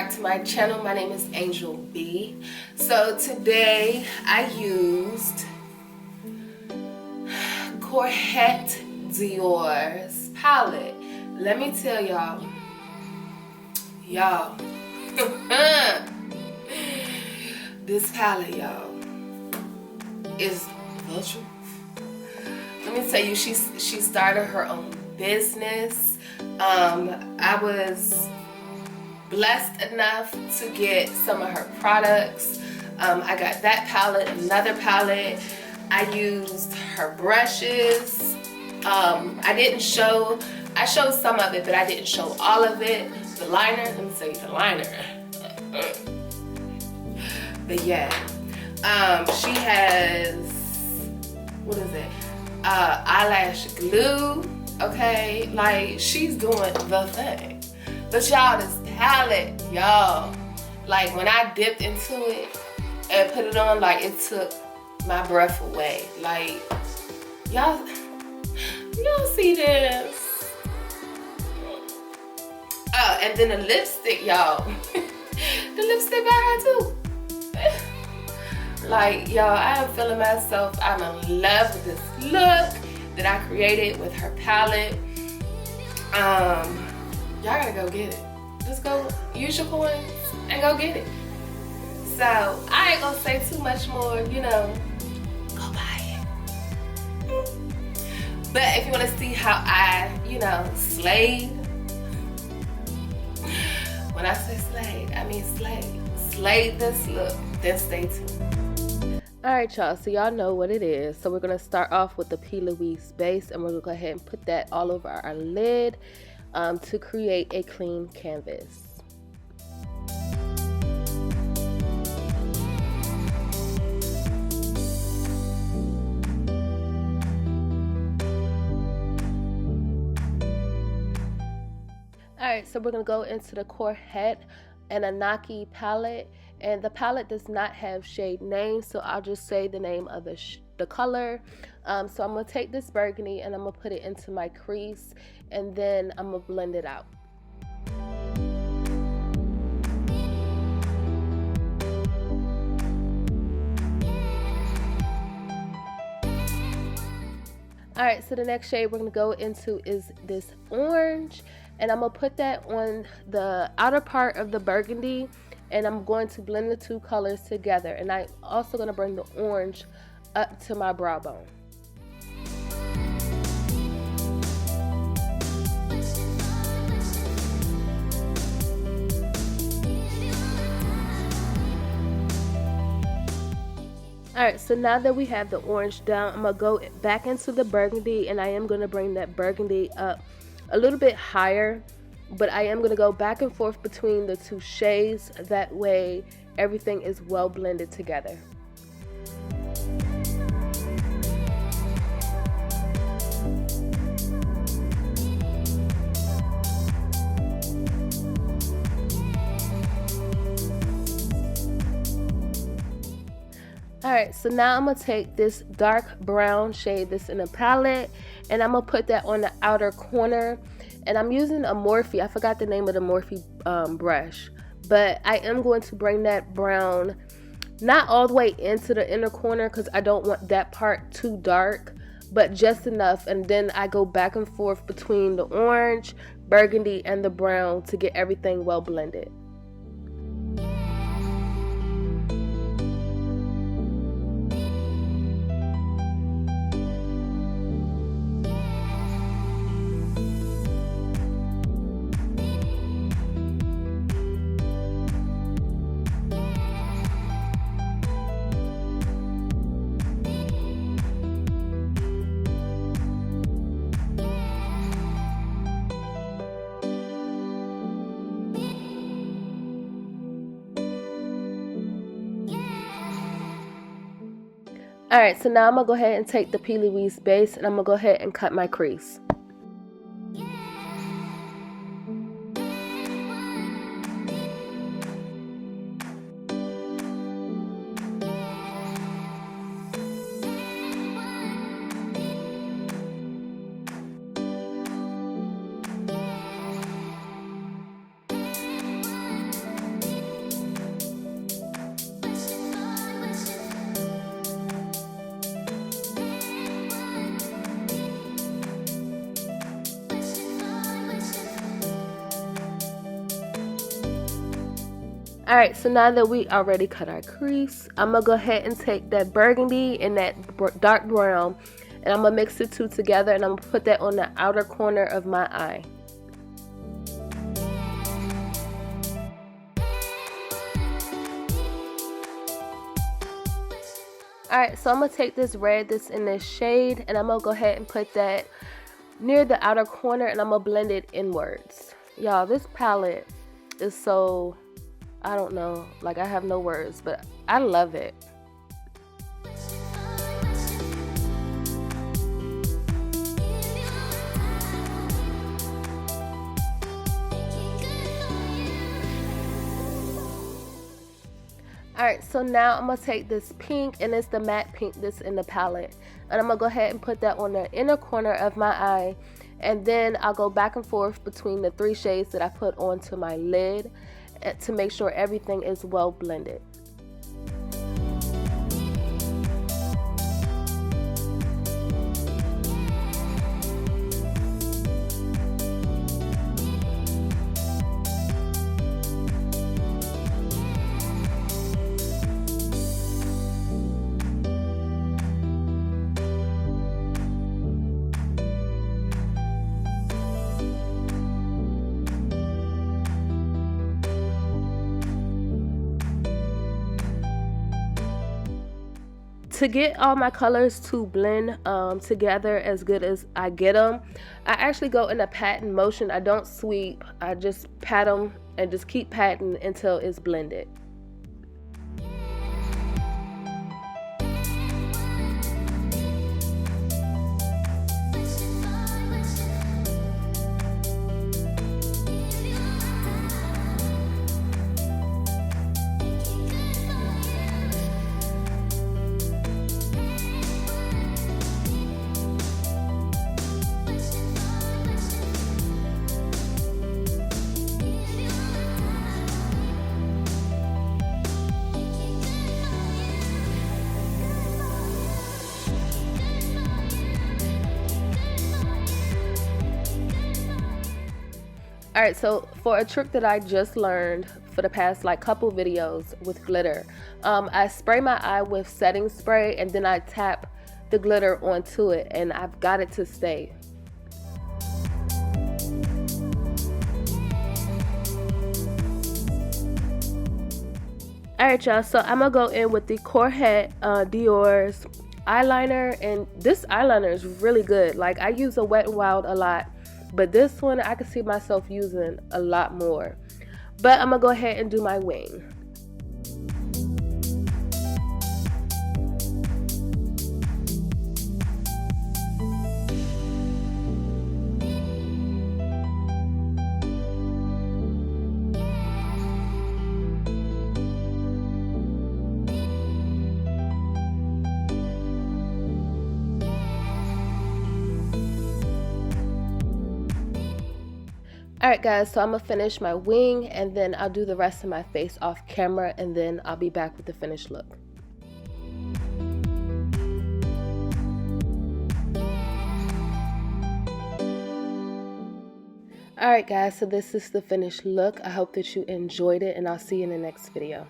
back to my channel. My name is Angel.B. So today I used Kerhet Dior's palette. Let me tell y'all, this palette, y'all, is the truth. Let me tell you, she started her own business. I was blessed enough to get some of her products. I got that palette, another palette. I used her brushes. I showed some of it, but I didn't show all of it. The liner, let me tell you, the liner. But yeah, she has, what is it? Eyelash glue, okay? Like, she's doing the thing. But y'all, this palette, y'all, like when I dipped into it and put it on, like it took my breath away. Like, y'all see this? Oh, and then the lipstick, y'all. The lipstick by her too. Like, y'all, I am feeling myself. I'm in love with this look that I created with her palette. Y'all gotta go get it. Just go use your coins and go get it. So I ain't gonna say too much more, you know, go buy it. But if you wanna see how I, you know, slayed. When I say slayed, I mean slayed. Slayed this look, then stay tuned. Alright y'all, so y'all know what it is. So we're gonna start off with the Plousie base, and we're gonna go ahead and put that all over our lid to create a clean canvas. Alright, so we're going to go into the Kerhet Annunaki palette, and the palette does not have shade names, so I'll just say the name of the color. So I'm going to take this burgundy and I'm going to put it into my crease, and then I'm going to blend it out. Alright, so the next shade we're going to go into is this orange, and I'm going to put that on the outer part of the burgundy, and I'm going to blend the two colors together, and I'm also going to bring the orange up to my brow bone. Alright, so now that we have the orange down, I'm going to go back into the burgundy, and I am going to bring that burgundy up a little bit higher, but I am going to go back and forth between the two shades. That way everything is well blended together. Alright, so now I'm going to take this dark brown shade that's in a palette, and I'm going to put that on the outer corner. And I'm using a Morphe. I forgot the name of the Morphe brush. But I am going to bring that brown not all the way into the inner corner, because I don't want that part too dark, but just enough. And then I go back and forth between the orange, burgundy, and the brown to get everything well blended. Alright, so now I'm going to go ahead and take the Plousie base, and I'm going to go ahead and cut my crease. Alright, so now that we already cut our crease, I'm going to go ahead and take that burgundy and that dark brown, and I'm going to mix the two together, and I'm going to put that on the outer corner of my eye. Alright, so I'm going to take this red that's in this shade, and I'm going to go ahead and put that near the outer corner, and I'm going to blend it inwards. Y'all, this palette is so, I don't know, like I have no words, but I love it. Alright, so now I'm going to take this pink, and it's the matte pink that's in the palette. And I'm going to go ahead and put that on the inner corner of my eye. And then I'll go back and forth between the 3 shades that I put onto my lid to make sure everything is well blended. To get all my colors to blend together as good as I get them, I actually go in a patting motion. I don't sweep. I just pat them and just keep patting until it's blended. Alright, so for a trick that I just learned for the past like couple videos with glitter, I spray my eye with setting spray, and then I tap the glitter onto it, and I've got it to stay. Alright y'all, so I'm gonna go in with the Kerhet Dior's eyeliner, and this eyeliner is really good. Like, I use a Wet n Wild a lot, but this one I can see myself using a lot more. But I'm gonna go ahead and do my wing. Alright guys, so I'm going to finish my wing, and then I'll do the rest of my face off camera, and then I'll be back with the finished look. Alright guys, so this is the finished look. I hope that you enjoyed it, and I'll see you in the next video.